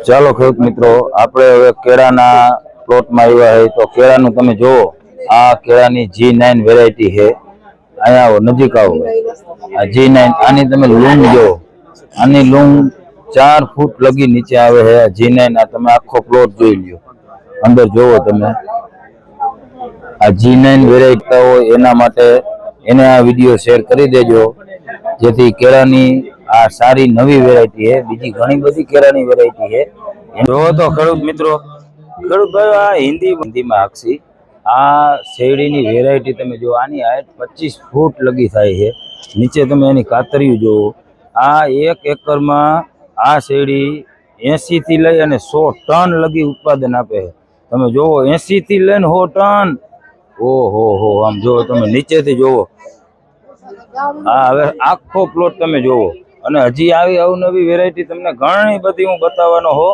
ચાલો ખેડૂત મિત્રો, આપણે હવે કેળાના પ્લોટમાં આવ્યા હોય તો કેળાનું તમે જુઓ. આ કેળાની G9 વેરાયટી છે. અહીંયા આવો, નજીક આવો. આ G9 આની તમે લૂંગ જુઓ. આની લૂંગ 4 ફૂટ લગી નીચે આવે છે. આ G9 આ તમે આખો પ્લોટ જોઈ લ્યો, અંદર જોવો તમે. આ G9 વેરાયટી હોય એના માટે એને આ વિડીયો શેર કરી દેજો, જેથી કેળાની આ સારી નવી વેરાયટી છે. બીજી ઘણી બધી કેળાની વેરાયટી છે. જો તો ખેડૂત મિત્રો, ખેડૂત ભાઈ આ હિન્દીમાં આખી આ શેરડીની વેરાયટી તમે જો. આની હાઈટ 25 ફૂટ લગી થાય છે. નીચે તમે એની કાતરિયું જુઓ. આ 1 એકરમાં આ શેરડી 80 થી લઈ અને 100 ટન લગી ઉત્પાદન આપે છે. તમે જોવો, 80 થી લઈને 100 ટન. ઓહો, આમ જોવો તમે, નીચેથી જોવો. હા, હવે આખો પ્લોટ તમે જોવો. અને હજી આવી અવનવી વેરાયટી તમને ઘણી બધી હું બતાવવાનો હો,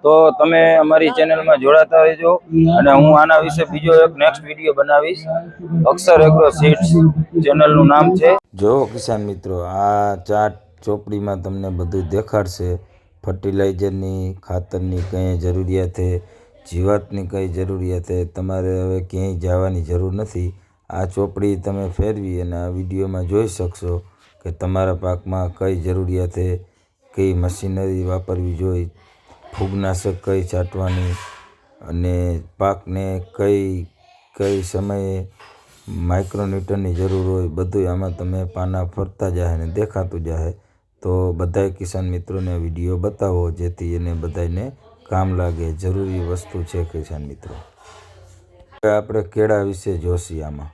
તો તમે અમારી ચેનલમાં જોડાતા રહેજો. અને હું આના વિશે બીજો એક નેક્સ્ટ વિડીયો બનાવીશ. અક્ષર એગ્રો સીડ્સ ચેનલનું નામ છે. જો કિસાન મિત્રો, આ ચાર્ટ ચોપડીમાં તમને બધું દેખાડશે. ફર્ટિલાઇઝરની, ખાતરની કઈ જરૂરિયાત છે, જીવાતની કઈ જરૂરિયાત છે. તમારે હવે ક્યાંય જવાની જરૂર નથી. આ ચોપડી તમે ફેરવી અને આ વિડીયોમાં જોઈ શકશો કે તમારા પાકમાં કઈ જરૂરિયાત છે, કઈ મશીનરી વાપરવી જોઈએ, ફૂગનાશક કઈ છાંટવાની, અને પાકને કઈ સમયે માઇક્રોન્યુટ્રનની જરૂર હોય, બધું આમાં તમે પાના ફરતા જાય અને દેખાતું જાય. તો બધાય કિસાન મિત્રોને વિડીયો બતાવો, જેથી એને બધાને કામ લાગે. જરૂરી વસ્તુ છે કિસાન મિત્રો. આપણે કેળા વિશે જોશી આમાં.